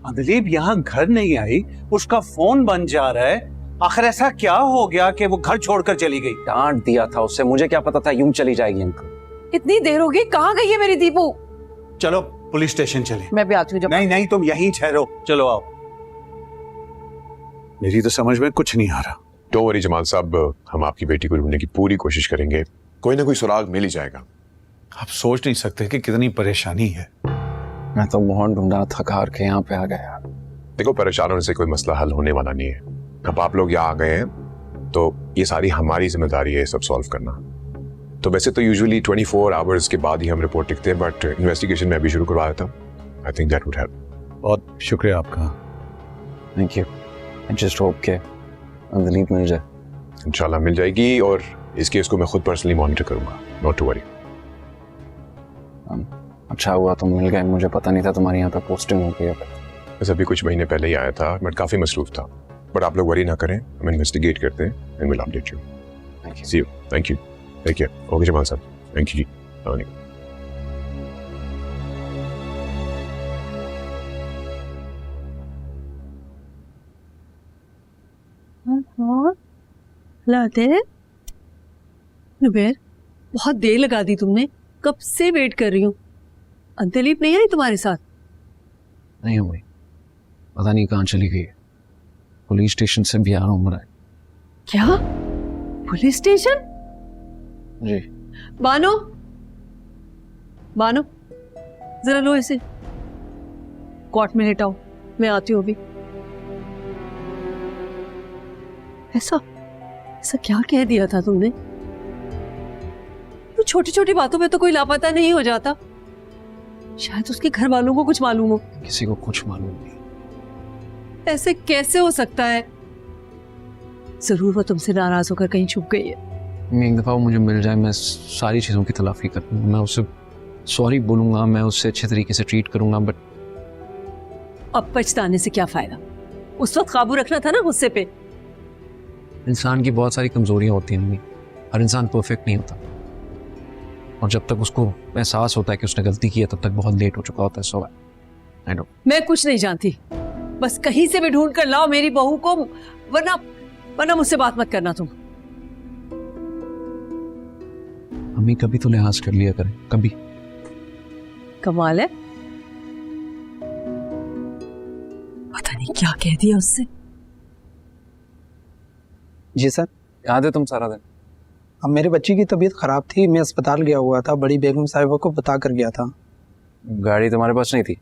दिलीप यहाँ घर नहीं आई, उसका फोन बंद जा रहा है। आखिर ऐसा क्या हो गया कि वो घर छोड़कर चली गई? डांट दिया था उससे, मुझे क्या पता था यूं चली जाएगी अंकल। इतनी देर हो गई, कहाँ गई है मेरी दीपू? चलो पुलिस स्टेशन चले। मैं भी आती हूँ। नहीं नहीं, तुम यहीं ठहरो, चलो आओ। मेरी तो समझ में कुछ नहीं आ रहा। डोंट वरी जमाल साहब, हम आपकी बेटी को ढूंढने की पूरी कोशिश करेंगे, कोई ना कोई सुराग मिल ही जाएगा। आप सोच नहीं सकते कि कितनी परेशानी है। मैं तो बहुत ढूंढा, थका हार के यहाँ पे आ गया। देखो, परेशान होने से कोई मसला हल होने वाला नहीं है। अब आप लोग यहाँ आ गए हैं तो ये सारी हमारी जिम्मेदारी है सब सॉल्व करना। तो वैसे तो यूजुअली 24 आवर्स के बाद ही हम रिपोर्ट लिखते हैं, बट इन्वेस्टिगेशन में अभी शुरू करवा देता हूँ। I think that would help. बहुत शुक्रिया आपका। Thank you. I just hope के दिलीप मिल जाए। इंशाल्लाह मिल जाएगी, और इस केस को मैं खुद पर्सनली मॉनिटर करूंगा, नॉट टू वरी। अच्छा हुआ तुम मिल गए, मुझे पता नहीं था तुम्हारी यहाँ पे पोस्टिंग हो गई है। बस अभी कुछ महीने पहले ही आया था, बट काफी मसरूफ था। बट आप लोग वरी ना करें, हम इन्वेस्टिगेट करते हैं and will update you. Thank you. See you. Thank you. Take care. Okay Jamal साहब, थैंक यू जी। लाते नुबैर, बहुत देर लगा दी तुमने, कब से वेट कर रही हूँ। दिलीप नहीं आई तुम्हारे साथ? नहीं हुई, पता नहीं कहाँ चली गई। पुलिस स्टेशन से भी आ रहा हूँ। क्या? Police station? जी। बानो, बानो जरा लो इसे, कोर्ट में लेटाओ, मैं आती हूँ अभी। ऐसा ऐसा क्या कह दिया था तुमने? तो छोटी छोटी बातों पे तो कोई लापता नहीं हो जाता। शायद उसके घर वालों को कुछ मालूम हो। किसी को कुछ मालूम नहीं। ऐसे कैसे हो सकता है? जरूर वो तुमसे नाराज होकर कहीं छुप गई है। एक दफा वो मुझे मिल जाए, मैं सारी चीजों की तलाफी कर दूंगा। मैं उससे सॉरी बोलूंगा, मैं उससे अच्छे तरीके से ट्रीट करूंगा। बट अब पछताने से क्या फायदा? उस वक्त काबू रखना था ना गुस्से पे। इंसान की बहुत सारी कमजोरियां होती हैं, हर इंसान परफेक्ट नहीं होता, और जब तक उसको एहसास होता है कि उसने गलती की है तब तक बहुत लेट हो चुका होता है। सो आई नो। मैं कुछ नहीं जानती, बस कहीं से भी ढूंढ कर लाओ मेरी बहू को, वरना मुझसे बात मत करना तुम। हमें कभी तो लिहाज कर लिया करें, कभी। कमाल है, पता नहीं क्या कह दिया उससे। जी सर, याद है तुम सारा दिन? अब मेरे बच्ची की तबीयत ख़राब थी, मैं अस्पताल गया हुआ था, बड़ी बेगम साहिबा को बता कर गया था। गाड़ी तुम्हारे पास नहीं थी?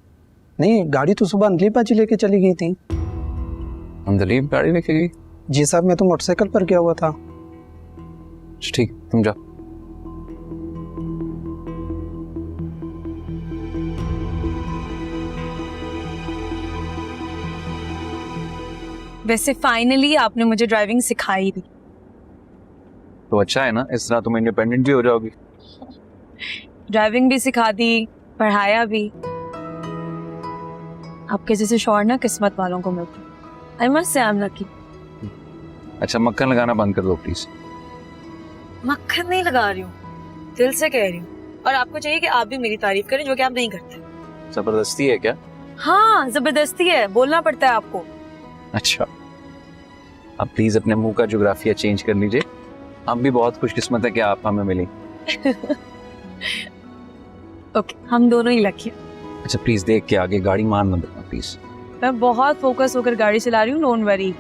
नहीं, गाड़ी तो सुबह अंदली बाजी लेके चली गई थी। अंदलीप गाड़ी लेके गई? जी साहब, मैं तो मोटरसाइकिल पर गया हुआ था। ठीक, तुम जाओ। वैसे फाइनली आपने मुझे ड्राइविंग सिखाई भी। तो अच्छा है ना, इस तरह तुम इंडिपेंडेंट भी हो जाओगी। ड्राइविंग भी सिखा दी, पढ़ाया भी। आपके जैसे शौहर ना किस्मत वालों को मिलते। I must say I am lucky. अच्छा, मक्खन लगाना बंद कर दो प्लीज। मक्खन नहीं लगा रही हूँ, दिल से कह रही हूँ। और आपको चाहिए कि आप भी मेरी तारीफ करें, जो कि आप नहीं करते। जबरदस्ती है क्या? हाँ, जबरदस्ती है, बोलना पड़ता है आपको। अच्छा, अब प्लीज अपने मुंह का ज्योग्राफिया चेंज कर लीजिए। हम भी बहुत खुशकिस्मत है कि आप हमें मिली। ओके, हम दोनों ही लकी हैं। अच्छा प्लीज देख के आगे गाड़ी मार मत देना प्लीज। मैं बहुत फोकस होकर गाड़ी चला रही हूँ, डोंट वरी।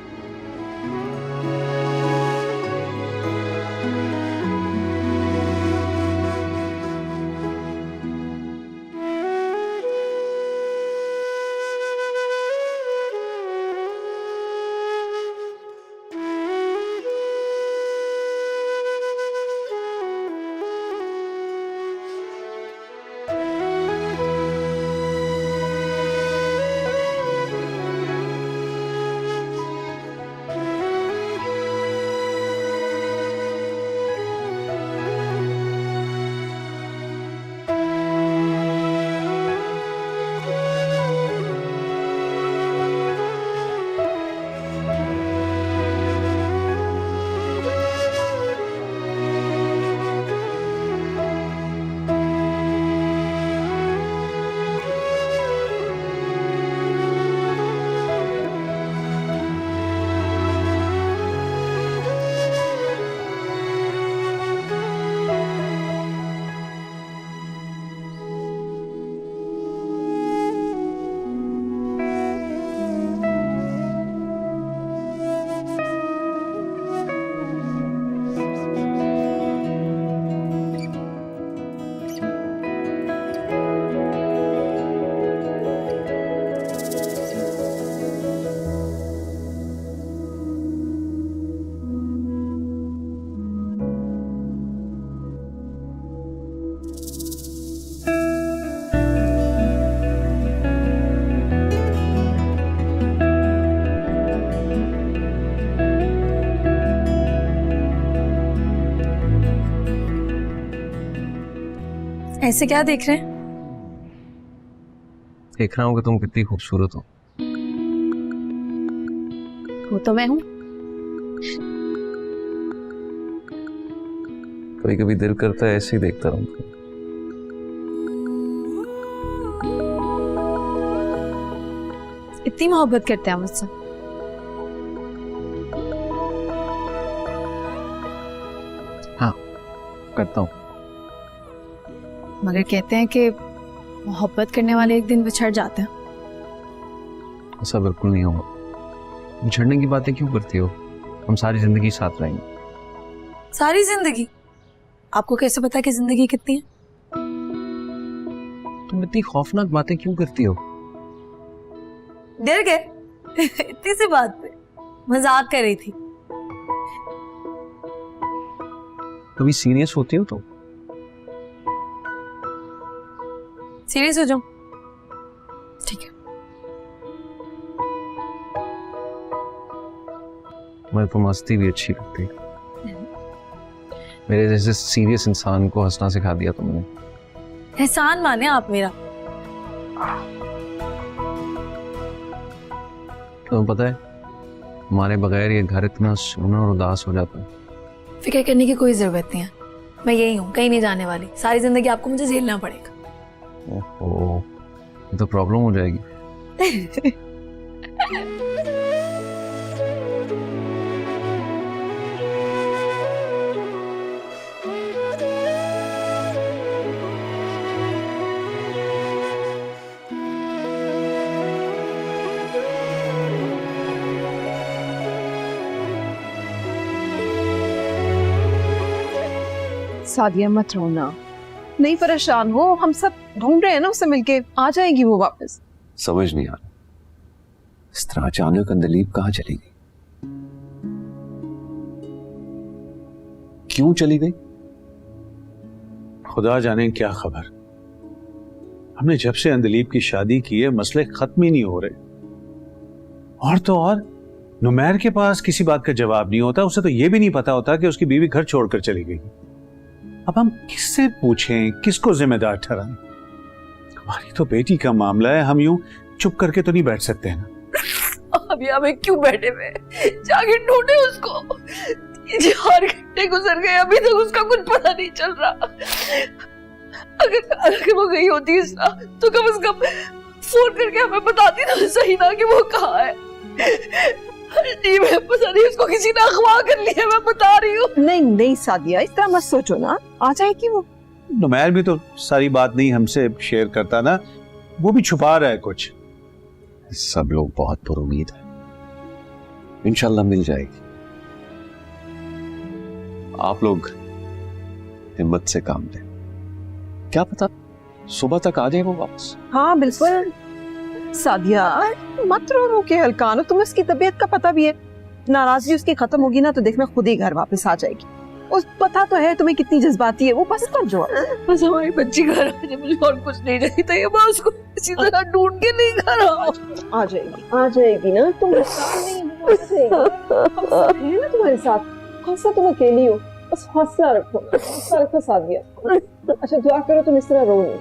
ऐसे क्या देख रहे हैं? देख रहा हूँ कि तुम कितनी खूबसूरत हो। वो तो मैं हूँ। कभी कभी दिल करता है ऐसे ही देखता रहूं। इतनी मोहब्बत करते हैं मुझसे? हाँ, करता हूँ। मगर कहते हैं कि मोहब्बत करने वाले एक दिन बिछड़ जाते हैं। ऐसा बिल्कुल नहीं होगा। बिछड़ने की बातें क्यों करती हो? हम सारी जिंदगी साथ रहेंगे। सारी जिंदगी? आपको कैसे पता कि जिंदगी कितनी है? तुम इतनी खौफनाक बातें क्यों करती हो? डर गए? इतनी सी बात पे मजाक कर रही थी। कभी सीरियस होती हो तो? सीरियस हो जाऊं? ठीक है। मुझे तो मस्ती भी अच्छी लगती है। मेरे जैसे सीरियस इंसान को हंसना सिखा दिया तुमने। एहसान माने आप मेरा। तुम्हें पता है, हमारे बगैर ये घर इतना सूना और उदास हो जाता है। फिक्र करने की कोई जरूरत नहीं है। मैं यही हूँ, कहीं नहीं जाने वाली। सारी जिंदगी आपको मुझे झेलना पड़ेगा। ओहो, ये तो प्रॉब्लम हो जाएगी। सादिया मत रोना, नहीं परेशान हो, हम सब ढूंढ रहे हैं ना उसे, मिलके आ जाएगी वो वापस। समझ नहीं आ रहा, इस तरह अचानक अंदलीब कहाँ चली गई? क्यों चली गई? खुदा जाने क्या खबर। हमने जब से अंदलीब की शादी की है मसले खत्म ही नहीं हो रहे। और तो और नुमैर के पास किसी बात का जवाब नहीं होता। उसे तो यह भी नहीं पता होता कि उसकी बीवी घर छोड़कर चली गई। अब हम किससे पूछें, किसको जिम्मेदार ठहराएं? हमारी तो बेटी का मामला है, हम यूं चुप करके तो नहीं बैठ सकते हैं ना। अभी हमें क्यों बैठे हुए, जाके ढूंढे उसको। 4 घंटे गुजर गए, अभी तक उसका कुछ पता नहीं चल रहा। अगर वो गई होती इसना, तो कम से कम फोन करके हमें बताती तो सही ना कि वो कहाँ है। नहीं, मैं पता नहीं उसको किसी ने अगवा कर लिया, मैं बता रही हूँ। नहीं नहीं सादिया, इस तरह मत सोचो ना, आ जाएगी वो। नुमैर भी तो सारी बात नहीं हमसे शेयर करता ना, वो भी छुपा रहा है कुछ। सब लोग बहुत पुरुमीद है, इंशाल्लाह मिल जाएगी। आप लोग हिम्मत से काम लें, क्या पता सुबह तक आ जाए वो वापस। हाँ बिल्कुल। सादिया मत रो के हल्का, तुम्हें उसकी तबीयत का पता भी है। नाराजगी उसकी खत्म होगी ना तो देखना खुद ही घर वापस आ जाएगी। उस पता तो है तुम्हें कितनी जज्बाती है वो, बस कर जो। बस हमारी बच्ची घर आ जाए, मुझे और कुछ नहीं चाहिए। मैं उसको इसी तरह ढूंढ के नहीं घर आ जाएगी ना, तुम नहीं है ना तुम्हारे साथ। हौसला, तुम अकेली हो, बस हौसला रखो सादिया। अच्छा दुआ करो, तुम इस तरह रो नहीं।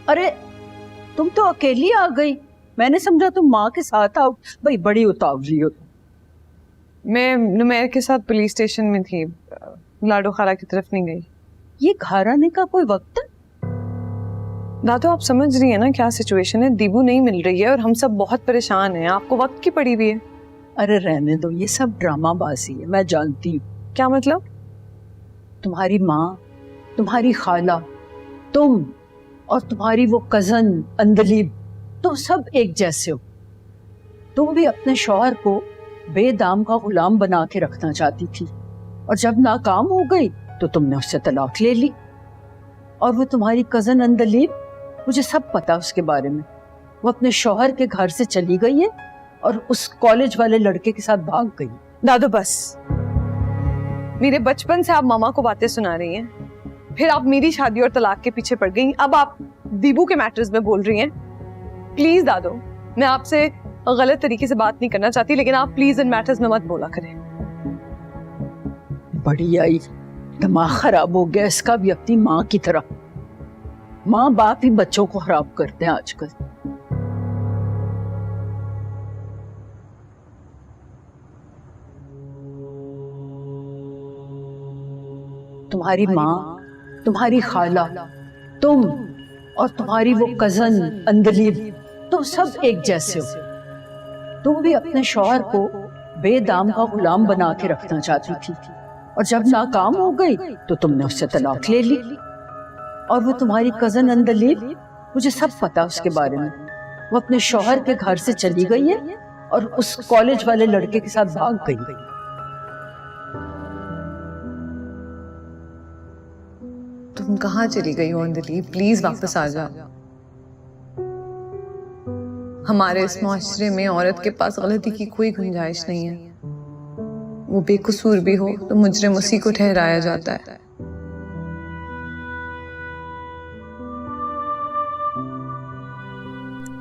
अरे तुम तो अकेली आ गई, मैंने समझा तुम माँ के साथ आओ। भाई बड़ी उतावली हो। मैं नुमैर के साथ पुलिस स्टेशन में थी, लाडो खाला की तरफ नहीं गई। ये घर आने का कोई वक्त है? दादू आप समझ रही है ना क्या सिचुएशन है। दीबू नहीं मिल रही है और हम सब बहुत परेशान हैं। आपको वक्त की पड़ी हुई है। अरे रहने दो, ये सब ड्रामाबाजी है, मैं जानती हूँ। क्या मतलब? तुम्हारी माँ, तुम्हारी खाला, तुम और तुम्हारी वो कजन अंदलीब, तुम सब एक जैसे हो। तुम भी अपने शौहर को बेदाम का गुलाम बना के रखना चाहती थी, और जब नाकाम हो गई तो तुमने उससे तलाक ले ली। और वो तुम्हारी कजन अंदलीब, मुझे सब पता उसके बारे में। वो अपने शौहर के घर से चली गई है और उस कॉलेज वाले लड़के के साथ भाग गई। दादू बस, मेरे बचपन से आप मामा को बातें सुना रही हैं, फिर आप मेरी शादी और तलाक के पीछे पड़ गई, अब आप दीबू के मैटर्स में बोल रही हैं। प्लीज दादू, मैं आपसे गलत तरीके से बात नहीं करना चाहती, लेकिन आप प्लीज इन मैटर्स में मत बोला करें। बड़ी आई, दिमाग खराब हो गया इसका भी अपनी माँ की तरह। माँ बाप ही बच्चों को खराब करते हैं आजकल। तुम्हारी माँ, तुम्हारी खाला, तुम और तुम्हारी वो कजन अंदलीब, तुम सब एक जैसे हो। तुम भी अपने शौहर को बेदाम का गुलाम बना के रखना चाहती थी और जब नाकाम हो गई तो तुमने उससे तलाक ले ली। और वो तुम्हारी कजन अंदलीब, मुझे सब पता उसके बारे में। वो अपने शौहर के घर से चली गई है और उस कॉलेज वाले लड़के के साथ भाग गई। तुम कहाँ चली गई हो अंदलीब? प्लीज वापस आ जाओ। हमारे इस माशरे में औरत के पास गलती की कोई गुंजाइश नहीं है। वो बेकसूर भी हो तो मुजरिम उसी को ठहराया जाता है।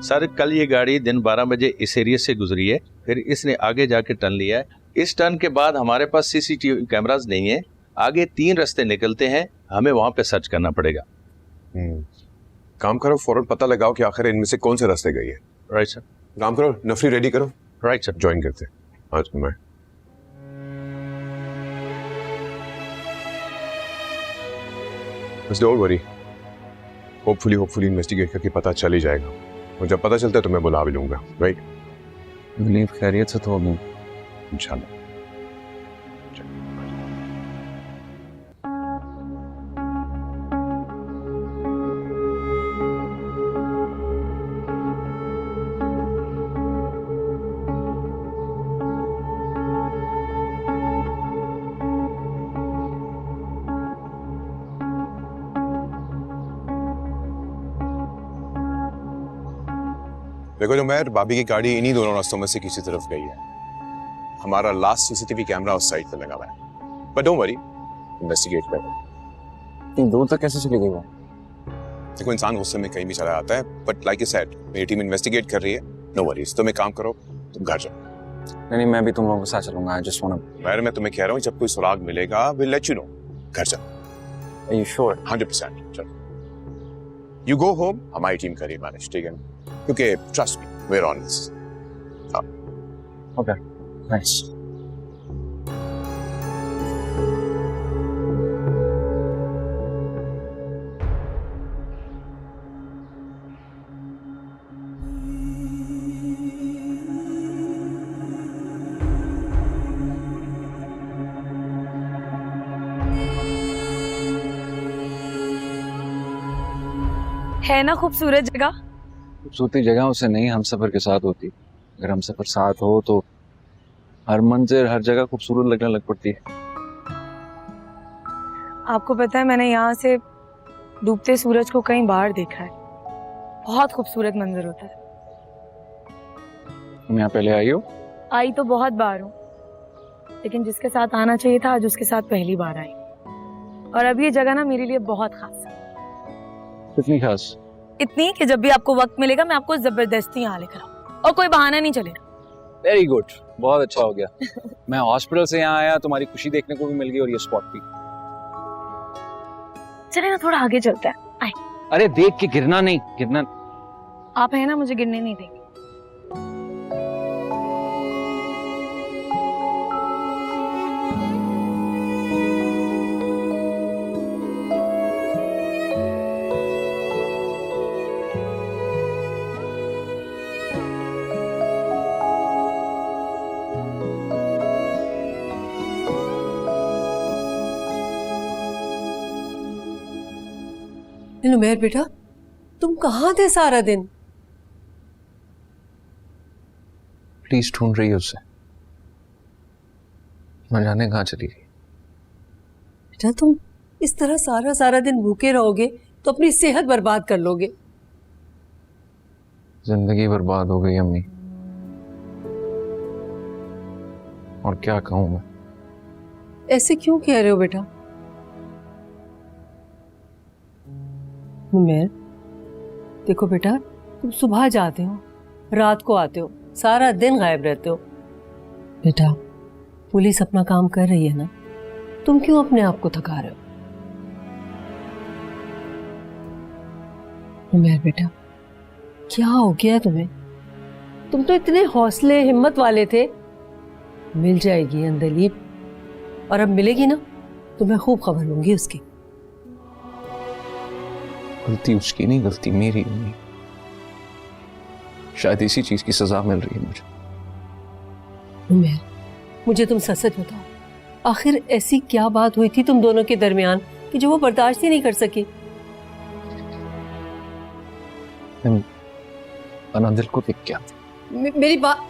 सर, कल ये गाड़ी दिन 12 बजे इस एरिया से गुजरी है, फिर इसने आगे जाके टर्न लिया है। इस टर्न के बाद हमारे पास सीसीटीवी कैमरास नहीं है। आगे 3 रास्ते निकलते हैं, हमें वहां पे सर्च करना पड़ेगा। काम करो, फौरन पता लगाओ कि आखिर इनमें से कौन से रास्ते गई है। Right sir. काम करो, नफरी रेडी करो। Right sir. ज्वाइन करते हैं आज मैं। बस डोंट वरी, होपफुली इन्वेस्टिगेट करके पता चल ही जाएगा और जब पता चलता है तो मैं बुला भी लूंगा। राइट? दिलीप खैरियत से तो होगी इंशाल्लाह। देखो, जो मैं भाभी की गाड़ी इन्हीं दोनों रास्तों में से किसी तरफ गई है। हमारा लास्ट सीसीटीवी कैमरा उस साइड पे लगा हुआ है। बट डोंट वरी, इन्वेस्टिगेट करो। दूर तक कैसे चली गई वो? देखो, इंसान गुस्से में कहीं भी चला जाता है, बट लाइक यू सेड, मेरी टीम इन्वेस्टिगेट कर रही है। नो वरीज, तुम एक काम करो, तुम घर जाओ। नहीं, मैं भी तुम लोगों के साथ चलूंगा। आई जस्ट वांट मैं तुम्हें कह रहा हूँ, जब कोई सुराग मिलेगा विल लेट यू नो। घर जाओ। Are you sure? 100%। चलो, यू गो होम, हमारी टीम करिए मैनेज, ठीक है? क्योंकि trust me, we are on this. Okay, nice. है ना खूबसूरत जगह? खूबसूरती जगह उसे नहीं, हम सफर के साथ होती। अगर हम सफर साथ हो तो हर मंजिल, हर जगह खूबसूरत लगने लग पड़ती है। आपको पता है, मैंने यहाँ से डूबते सूरज को कई बार देखा है। बहुत खूबसूरत मंजर होता है। तुम यहाँ पहले आई हो? आई तो बहुत बार हूँ, लेकिन जिसके साथ आना चाहिए था आज उसके साथ पहली बार आई। और अब ये जगह ना मेरे लिए बहुत खास है। कितनी खास? इतनी कि जब भी आपको वक्त मिलेगा मैं आपको जबरदस्ती यहाँ लेकर आऊँ और कोई बहाना नहीं चलेगा। वेरी गुड, बहुत अच्छा हो गया। मैं हॉस्पिटल से यहाँ आया, तुम्हारी खुशी देखने को भी मिल गई और ये स्पॉट भी। चले ना, थोड़ा आगे चलते हैं। आए। अरे देख के गिरना नहीं, गिरना। आप है ना, मुझे गिरने नहीं देंगे। नुमैर बेटा, तुम कहाँ थे सारा दिन? प्लीज ढूंढ रही है उसे, न जाने कहाँ चली गई। बेटा, तुम इस तरह सारा दिन भूखे रहोगे तो अपनी सेहत बर्बाद कर लोगे। जिंदगी बर्बाद हो गई अम्मी, और क्या कहूं मैं। ऐसे क्यों कह रहे हो बेटा? नुमैर, देखो बेटा, तुम सुबह जाते हो, रात को आते हो, सारा दिन गायब रहते हो। बेटा, पुलिस अपना काम कर रही है ना, तुम क्यों अपने आप को थका रहे हो? उमर बेटा, क्या हो गया तुम्हें? तुम तो इतने हौसले हिम्मत वाले थे। मिल जाएगी अंदलीब, और अब मिलेगी ना तो मैं खूब खबर लूंगी उसकी। गलती उसकी नहीं, गलती मेरी नहीं। शायद इसी चीज की सजा मिल रही है मुझे। उमर, मुझे तुम सच सच बताओ, आखिर ऐसी क्या बात हुई थी तुम दोनों के दरमियान कि जो वो बर्दाश्त ही नहीं कर सकी? अनादिल को देख क्या मेरी बात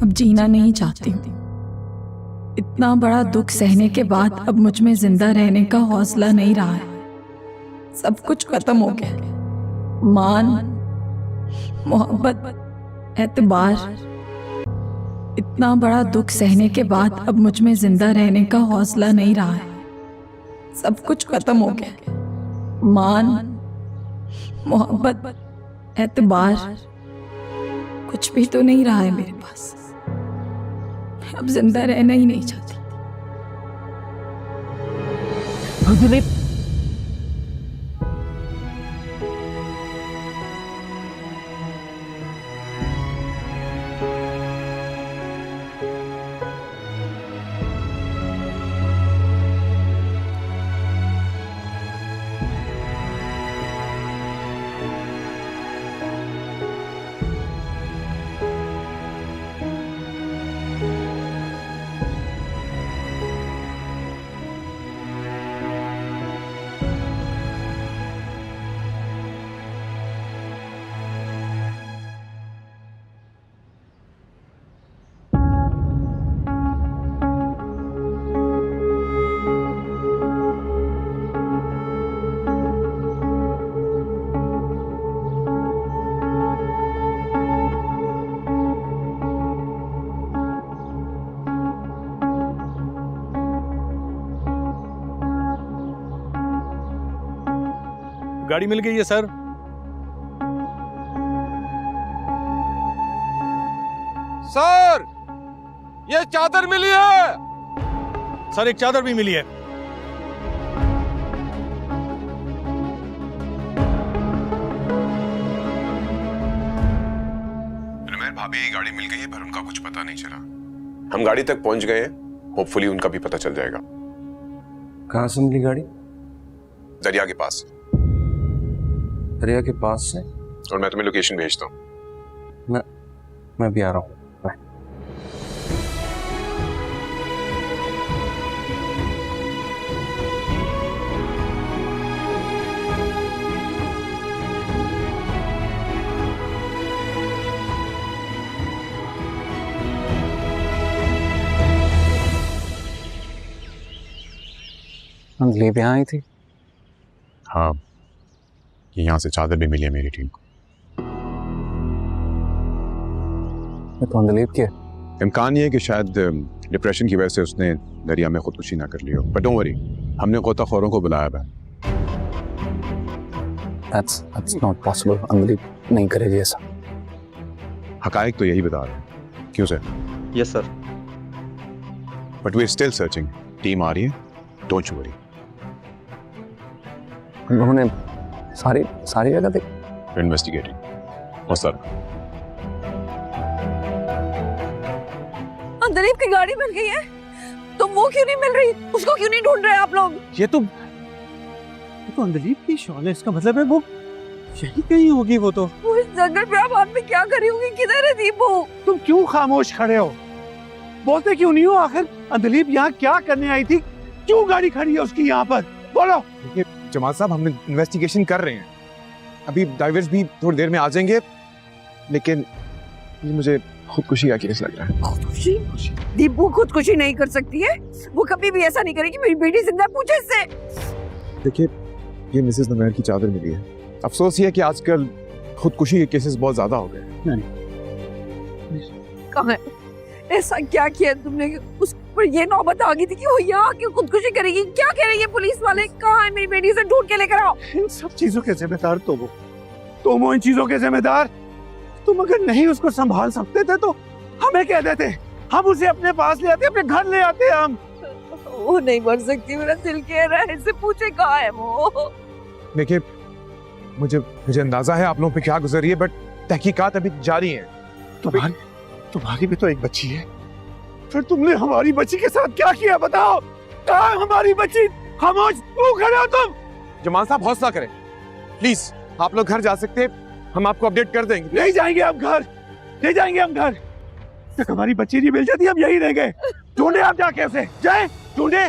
अब जीना नहीं चाहती हूँ। इतना बड़ा दुख सहने के बाद अब मुझ में जिंदा रहने का हौसला नहीं रहा है। सब कुछ खत्म हो गया। मान, मोहब्बत, एतबार। इतना बड़ा दुख सहने के बाद अब मुझ में जिंदा रहने का हौसला नहीं रहा है। सब कुछ खत्म हो गया। मान, मोहब्बत, एतबार, कुछ भी तो नहीं रहा है मेरे पास। अब जिंदा रहना ही नहीं चाहती। गाड़ी मिल गई है सर। सर, ये चादर मिली है। सर, एक चादर भी मिली है। रमेश भाभी की गाड़ी मिल गई है, पर उनका कुछ पता नहीं चला। हम गाड़ी तक पहुंच गए हैं, होपफुली उनका भी पता चल जाएगा। कहाँ से मिली गाड़ी? दरिया के पास। दरिया के पास से? और मैं तुम्हें लोकेशन भेजता हूँ। मैं भी आ रहा हूँ। अंदलीब यहाँ आई थी? हाँ, ये यहाँ से चादर भी मिली है मेरी टीम को। ये तो अंदलीब की है। इम्कान ये है कि शायद डिप्रेशन की वजह से उसने दरिया में खुदकुशी ना कर ली हो, बट डोंट वरी, हमने गोताखोरों को बुलाया है। That's not possible. अंदलीब नहीं करेगी ऐसा। हकायक तो यही बता रहे हैं। क्यों sir? Yes sir. But we are still searching. Team आ रही है, डोंट यू वरी। उन्होंने सारी जगह देखी। इन्वेस्टिगेटिंग। और सर अंदलीब की गाड़ी मिल गई है, तो वो क्यों नहीं मिल रही? उसको क्यों नहीं ढूंढ रहे आप लोग? ये तो अंदलीब की शॉल है, इसका मतलब है वो यही कहीं होगी। वो तो वो इस जंगल पे आप में क्या करी होगी? किधर है दीपू? तुम क्यों खामोश खड़े हो? बोलते क्यों नहीं हो? आखिर अंदलीब यहाँ क्या करने आई थी? क्यों गाड़ी खड़ी है उसकी यहाँ पर? बोलो। देखिए जमाल साहब, हम इन्वेस्टिगेशन कर रहे हैं, अभी डाइवर्स भी थोड़ी देर में आ जाएंगे, लेकिन ये मुझे खुदकुशी का केस लग रहा है। खुदकुशी? दीपू खुदकुशी नहीं कर सकती है, वो कभी भी ऐसा नहीं करेगी। मेरी बेटी जिंदा, पूछे इससे। देखिए ये मिसेस नमैर की चादर मिली है। अफसोस ये है कि आजकल खुदकुशी के केसेस बहुत ज्यादा हो गए। कहाँ है? ऐसा क्या किया तुमने उस पर ये नौबत आ गई थी कि वो यहाँ आके खुदकुशी करेगी? क्या कह रही है पुलिस वाले? कहाँ है मेरी बेटी? से ढूंढ के लेकर आओ। इन सब चीजों के जिम्मेदार तुम हो इन चीजों के जिम्मेदार। तुम अगर नहीं उसको संभाल सकते थे तो हमें कह देते, हम उसे अपने पास ले आते, अपने घर ले आते। हम वो नहीं मर सकती, मेरा दिल कह रहा है। इससे पूछे कहाँ है वो। देखिए मुझे अंदाजा है आप लोगों पे क्या गुजर रही है, बट तहकीकात अभी जारी है। तुम्हारी भी तो एक बच्ची है, फिर तुमने हमारी बच्ची के साथ क्या किया बताओ? कहाँ है हमारी बच्ची? खामोश क्यों खड़े हो तुम? जमाल साहब हौसला करें प्लीज, आप लोग घर जा सकते हैं, हम आपको अपडेट कर देंगे। नहीं जाएंगे हम घर, नहीं जाएंगे हम घर तक। हमारी बच्ची नहीं मिल जाती हम यही रह गए। ढूंढे आप जाके उसे, जाए ढूंढे।